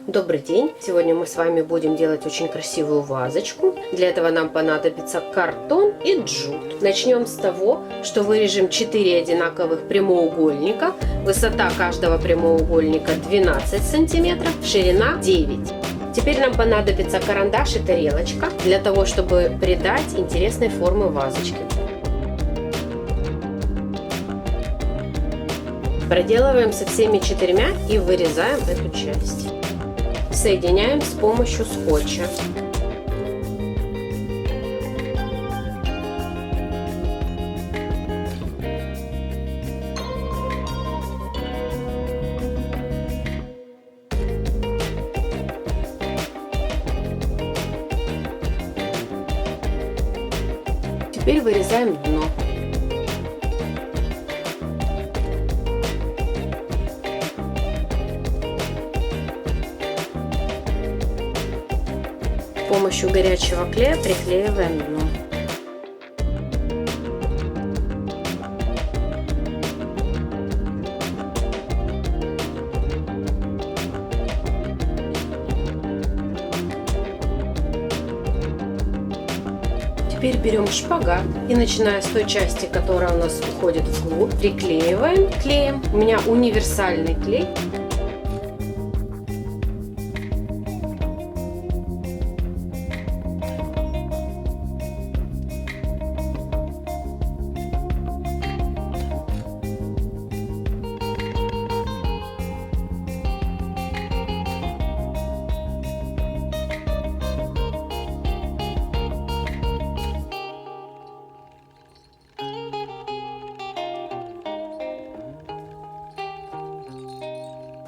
Добрый день! Сегодня мы с вами будем делать очень красивую вазочку. Для этого нам понадобится картон и джут. Начнем с того, что вырежем 4 одинаковых прямоугольника. Высота каждого прямоугольника 12 сантиметров, ширина 9. Теперь нам понадобится карандаш и тарелочка для того, чтобы придать интересной формы вазочке. Проделываем со всеми 4 и вырезаем эту часть. Соединяем с помощью скотча. Теперь вырезаем дно. С помощью горячего клея приклеиваем дно. Теперь берем шпагат и, начиная с той части, которая у нас уходит вглубь, приклеиваем клеем. У меня универсальный клей.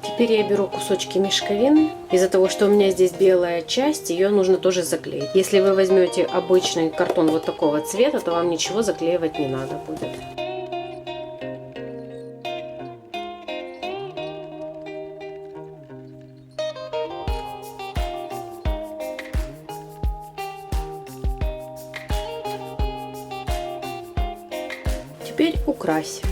Теперь я беру кусочки мешковины. Из-за того, что у меня здесь белая часть, ее нужно тоже заклеить. Если вы возьмете обычный картон вот такого цвета, то вам ничего заклеивать не надо будет. Теперь украсим.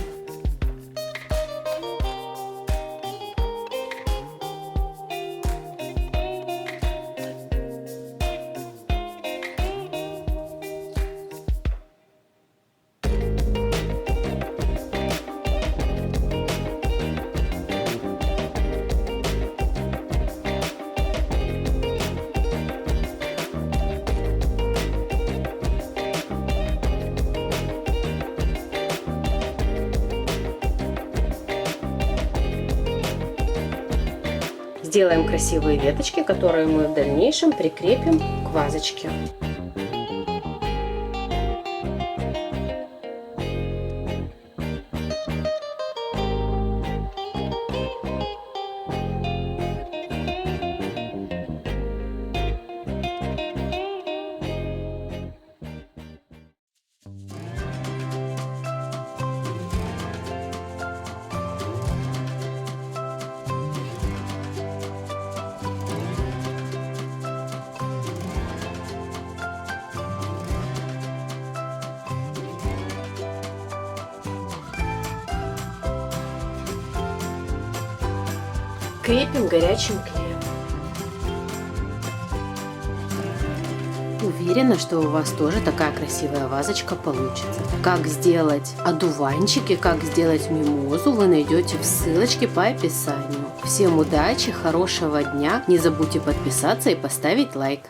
Сделаем красивые веточки, которые мы в дальнейшем прикрепим к вазочке. Крепим горячим клеем. Уверена, что у вас тоже такая красивая вазочка получится. Как сделать одуванчики, как сделать мимозу, вы найдете в ссылочке по описанию. Всем удачи, хорошего дня. Не забудьте подписаться и поставить лайк.